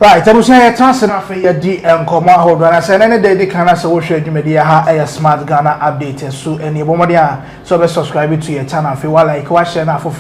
Right, I was saying a chance enough for your D and Coma hold on. I said any day they can answer what you media ha smart Ghana update so any woman so be subscribe to your channel for while like watch na for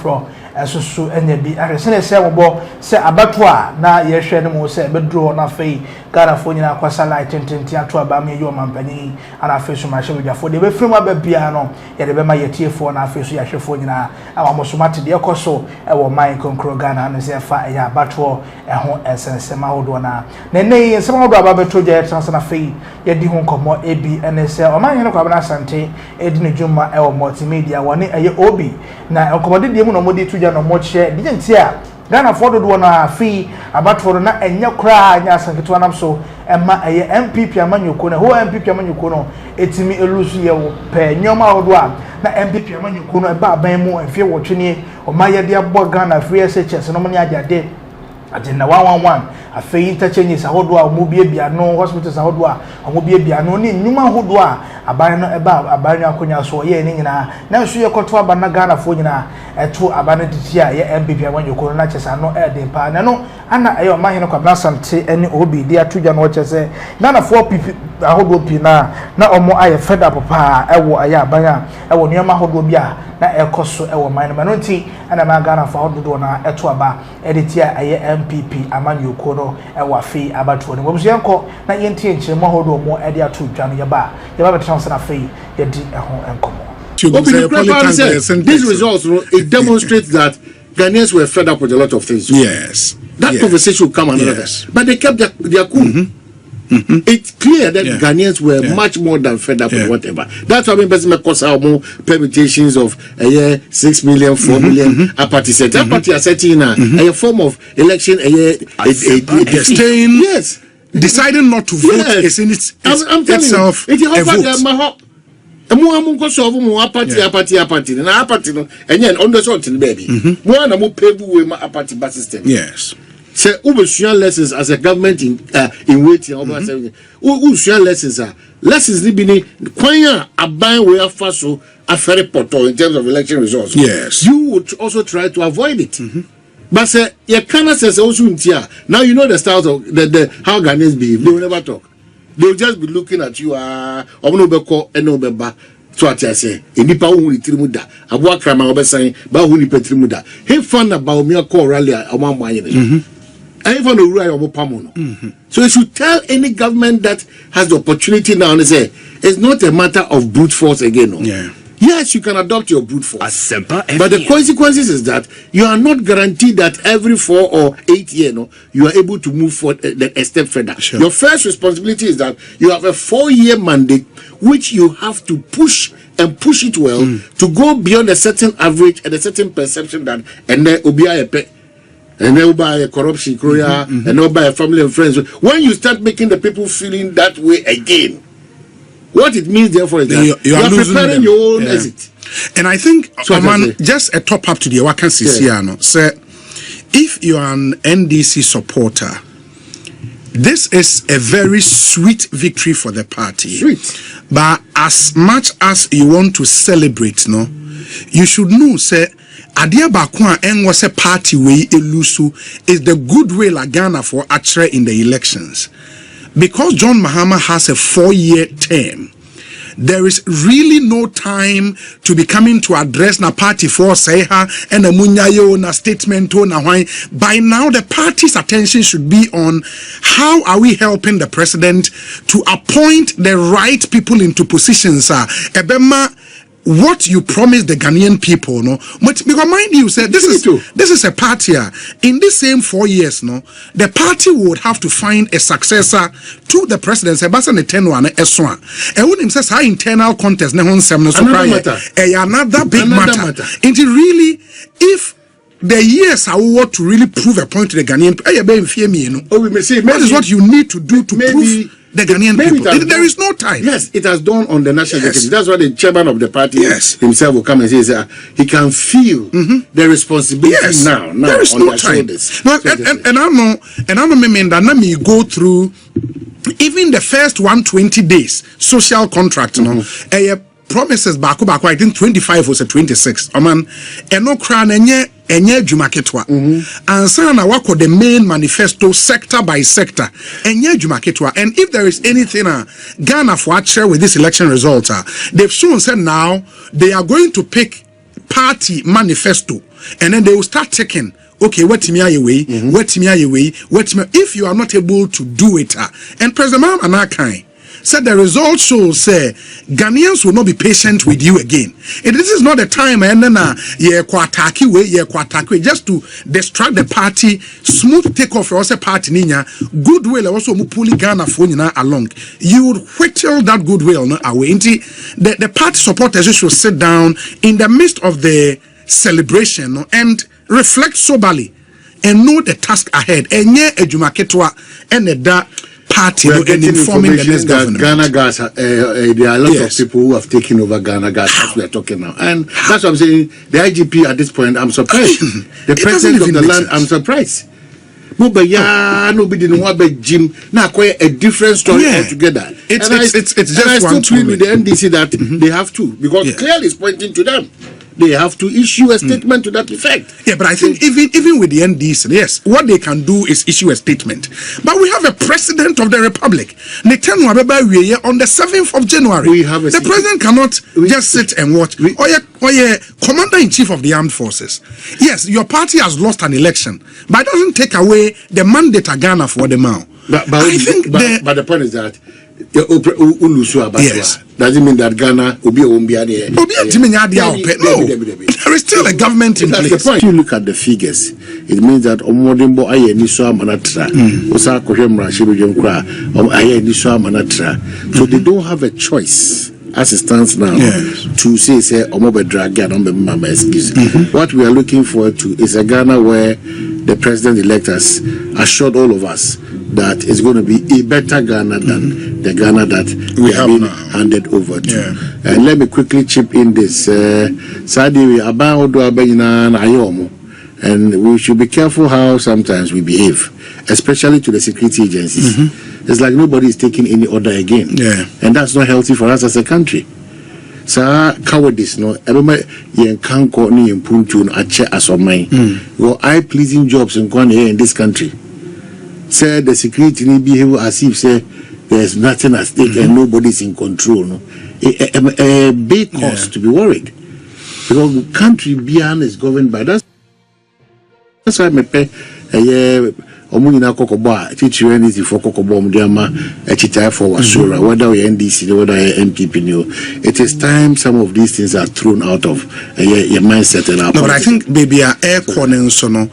so any be I say say abatwa na ye hwe no mo say be draw na fe Ghana for nyina kwasa light tintin to aba me yo mampani ana fe so ma hwe bia for de be free ma ba bia no ye de be ma ye tie for na fe so ya hwe for nyina awa mo so mate de ekoso e wo man konkro Ghana no say fa ya abatwa e ho esensema hodo na nene nsema hodo aba beto je chance na fe ye di ho komo ebi enese Omanhene kwa bana sante edi ne dwuma e wo multimedia woni eye obi na komode die mu no modi tuja no mo che di ntia Ghana for do na fe abatoro na enye kra anya asanketo anam so ema eye NPP amanyoko na ho NPP amanyoko no etimi elusu ye wo pe nyoma hodo a na NPP amanyoko no e ba ban mu afie wo twene o maye de abo Ghana free SHS no mo ne ajade agenda 111 afei interchanges ahodo a omobie bia no hospitals ahodo a omobie bia no ni nnuma ahodo a aban no eba aban no akonya so ye ni nyina na so ye koto aba na Ghana fo nyina eto aba na titi a ye MPP amanyoko na kyesa no e de pa na no ana ayo Omanhene kwa Blasante eni obi de atudwa no kyese Ghana fo pipi ahodo pi na omo aye fed up pa ewo aya aban a ewo nyama ahodo bia na ekoso ewo man no nti ana ma Ghana fo ahodo na eto aba editi a aye NPP amanyoko no ewa fe abato no bomuso yanko na yentie nkyeremo ahodo mo ede atudwa no yeba betanse na fe yedi eho enkomo. These results, it demonstrates that Ghanaians were fed up with a lot of things. Yes. That conversation will come another day. But they kept their cool. It's clear that Ghanaians were much more than fed up with whatever. That's why I mean, because our more permutations of 6 million, 4 million, a party set. A party are setting a form of election, staying, deciding not to vote is in itself a vote. Amu so mu party na party no enye on the short baby mo na mo pebu we ma party bus system. Yes. Say ubusua lessons as a government in waiting over say ubusua lessons ni bi ni kwan a aban we afa so afere poto in terms of election results. Yes. You would also try to avoid it. But say you cannot say also ntia. Now you know the styles of the how Ghanaians behave. They will never talk. They'll just be looking at you. Omonobeko enobeba. So I say, enipa hu trimuda. Abwa krama obesan ba hu ni petrimuda. He fan na Bawumia call rally Omanhene. I even know where Omopamono. So you should tell any government that has the opportunity now and say it's not a matter of brute force again. No. Yeah. Yes, you can adopt your brute force. But the consequences is that you are not guaranteed that every 4 or 8 years, you are able to move forward a step further. Sure. Your first responsibility is that you have a 4-year mandate, which you have to push and push it well to go beyond a certain average and a certain perception that and then and then by a corruption, and then by a family and friends. When you start making the people feeling that way again, what it means, therefore, is that you are preparing your own exit. And I think, just a top up to the vacancies here, say, if you are an NDC supporter, this is a very sweet victory for the party. Sweet. But as much as you want to celebrate, you should know, say, Adia Bakwa and was a party way elusu is the goodwill of Ghana for actually in the elections. Because John Mahama has a 4-year term, there is really no time to be coming to address na party for Seha and a Munyayo na statement na why. By now, the party's attention should be on how are we helping the president to appoint the right people into positions. Ebema, what you promised the Ghanaian people, but because mind you, said this is a party. In this same 4 years, the party would have to find a successor to the president. Sebastian Etenwa Eswa. And when him says high internal contest, another big matter. And really, if the years are what to really prove a point to the Ghanaian people, that is what you need to do to prove the Ghanaian people. There is no time. Yes, it has done on the national executive. That's why the chairman of the party himself will come and say he can feel the responsibility now. There is no time. No, and I know that me go through even the first 120 days social contract. promises back, I think 25 was a 26. Man, and no crown enye jumaketwa. And sana wako the main manifesto sector by sector. Enye jumaketwa. And if there is anything Ghana for share with this election result, they've shown said now they are going to pick party manifesto, and then they will start taking. Okay, what me away? What me away? If you are not able to do it, and President Anakai said the results show say Ghanaians will not be patient with you again. And this is not the time and then just to distract the party, smooth takeoff for us a party ninya, goodwill also pulling Ghana for along. You would whittle that goodwill away. The party supporters should sit down in the midst of the celebration and reflect soberly and know the task ahead. Enye ejumaketwa and that party and informing the next government. Ghana Gas, there are a lot of people who have taken over Ghana Gas as we are talking now. And that's what I'm saying. The IGP at this point, I'm surprised. The president of the land, I'm surprised. Nobody didn't want to Jim. Now, quite a different story altogether. It's just and I one still plead with the NDC that they have to, because clearly it's pointing to them. They have to issue a statement to that effect. Yeah, but I think even with the NDC, yes, what they can do is issue a statement. But we have a president of the republic. On the 7th of January, we have the president cannot just sit and watch. Or commander-in-chief of the armed forces. Yes, your party has lost an election, but it doesn't take away the mandate of Ghana for the now. But the point is that yes. Doesn't mean that Ghana will be no, there is still a government in place. The point. If you look at the figures, it means that Omodimbo aye niswa manatra, osa kohemra shibujemkra, aye niswa manatra. So they don't have a choice as it stands now to say omobe drag and mama excuse. What we are looking forward to is a Ghana where the president-elect has assured all of us that it's going to be a better Ghana than the Ghana that we have been handed over to. And let me quickly chip in this. And we should be careful how sometimes we behave, especially to the security agencies. It's like nobody is taking any order again. And that's not healthy for us as a country. So cowardice no everybody yen can call ni impuntu ache asomai go eye pleasing jobs in this country. Say the security need behave as if say there's nothing at stake and nobody's in control. No, a big cause to be worried, because the country beyond is governed by that. That's why me pay Omunina Kokoba, teacher anything for Kokobo Mdiama, a chita for Wasura, whether we NDC, whether NPP new. It is time some of these things are thrown out of your mindset and our no, but I think maybe our air corner so no,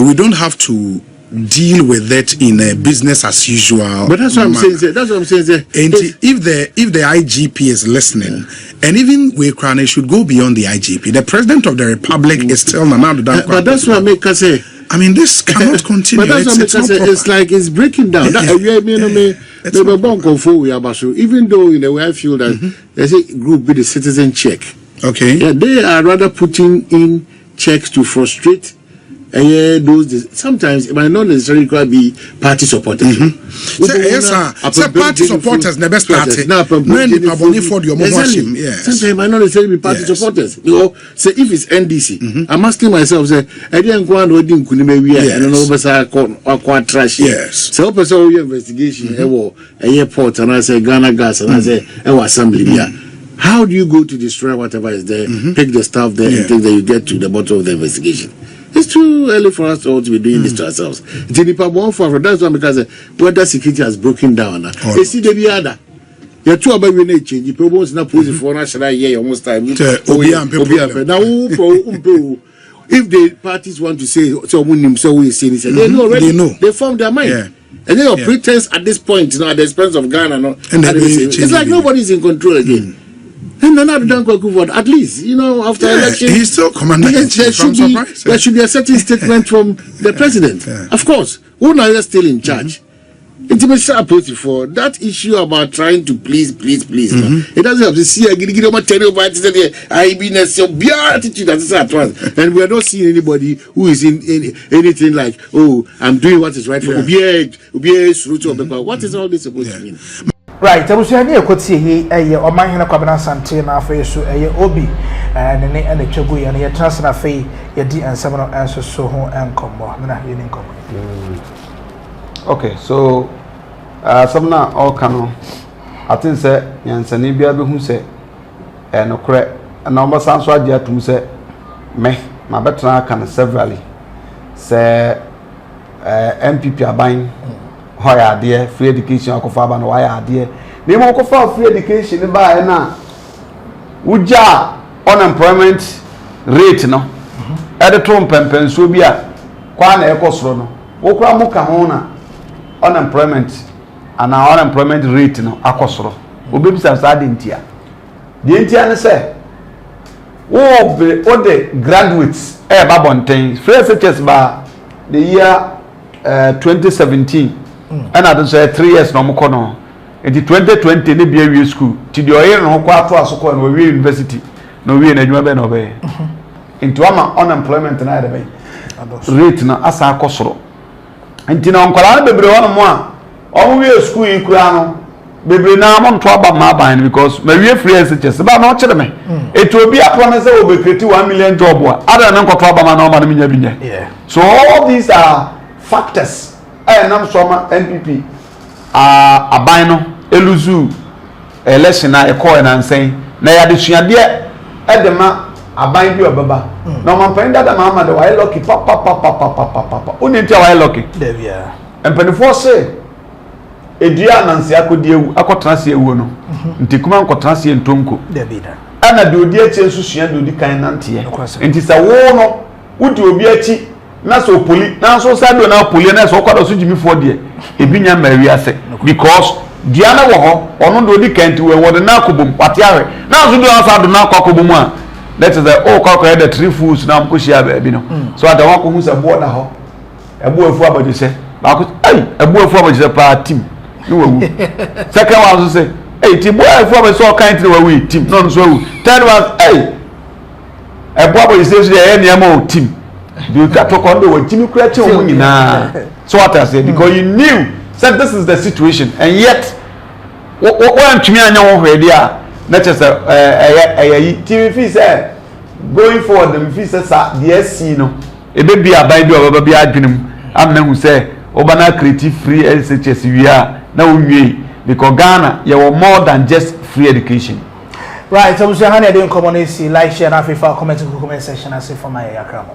we don't have to deal with that in a business as usual. But that's what I'm saying. That's what I'm saying. And if the IGP is listening, and even we crown, it should go beyond the IGP. The president of the republic is still Nana. But that's what I make us say. I mean, this cannot continue. But that's what it's like it's breaking down. Even though in the way I feel that there's a group with the citizen check. Okay. Yeah, they are rather putting in checks to frustrate. Those sometimes it might not necessarily be party supporters. Party supporters, the best party. Sometimes it might not necessarily be party supporters. You know, say if it's NDC, I'm asking myself, say, I didn't go and wedding Kunime and over trash. Yes. So person investigation, airport, and I say Ghana Gas, and I say assembly. How do you go to destroy whatever is there, pick the stuff there, and think that you get to the bottom of the investigation? It's too early for us all to be doing this to ourselves. That's why, because whether security has broken down. You see the other. You're too about we need change. People want to pose for national year almost time. Now, if the parties want to say they know already. They formed their mind. And then your pretense at this point, at the expense of Ghana, it's like nobody's in control again. And at least, after election, he's still commander-in-chief. There should be a certain statement from the president. Of course, who now is still in charge. It's a approach for that issue about trying to please. It doesn't have to see attitude at once. And we are not seeing anybody who is in anything like, I'm doing what is right for What is all this supposed to mean? Right, abusuani ne ekoti yi eye Omanhene kwabena sante na afa yesu eye obi ne ene twegu ye ne yetrans na afa ye di ansem no enso so ho enkomo na ye ni enkomo. Okay, so somna all kano I think say yansani bia be hu say no kre na oba sanso age atum say me ma betra kan severally say NPP aban hoya ade free education akofa aba no waya ade ni mo akofa free education ba na uja unemployment rate no ede to mpempenso bi a kwa na ekosoro no wokura mu ka ho na unemployment and our unemployment rate no akosoro obebisa sa de ntia de ntia ne se wo the graduates ba bonten free SHS ba the year 2017 and I don't say 3 years no mko no in 2020 ne bia wi school ti de oyer no kwa to asoko no wi university no wi na adwuma be no be into ama unemployment na de be rate na asa akosoro nti na onkola na bebre wono mo a omo wi school yi kura no bebre na mo nto aba ma ban because ma wi free SHS ba no kire me eto obi apona say obeketi 1 million job a ada na nkoto aba ma na o ma no nya binya so all these are factors nam soma NPP aban no eluzu election na ekọ na nsen na ya de suade edema aban bi obaba na man penda da mama de why lucky papa oni ntia why lucky there we are empenifo se edua nanse akodi ewu akotena se ewu no ntikuma nkotena se ntonko there be that ana de odi echi ensusua de odi kan nantie enti sa wo no wudi obi echi na so poli na so sado na poli na so kwado so jimifo de ebinya mawi ase because diana wo ho ono do di kanti we wo de na akobom pateare na so do asa do na akobom a let is the kwakwa the three fools na mkoshia ba bi no so ada wako hu se bo da ho ebu afu abaje se ba ko ai ebu afu abaje se pa team ni wawu second one so say ei ti bo afu abaje so kanti ni wawu team no so wawu third one ei ebu abaje se so ye ne ma o team you got to come to Jimmy Cratchit so what I said because you knew that this is the situation and yet what to me I know where they are not just TV said going forward the fee says the SC no a baby a baby or baby adrenaline I'm who say Obana creative free SHS we are now we because Ghana you were more than just free education. Right, so we say, honey, I didn't come on this, like, share, and comment section, I say for my account.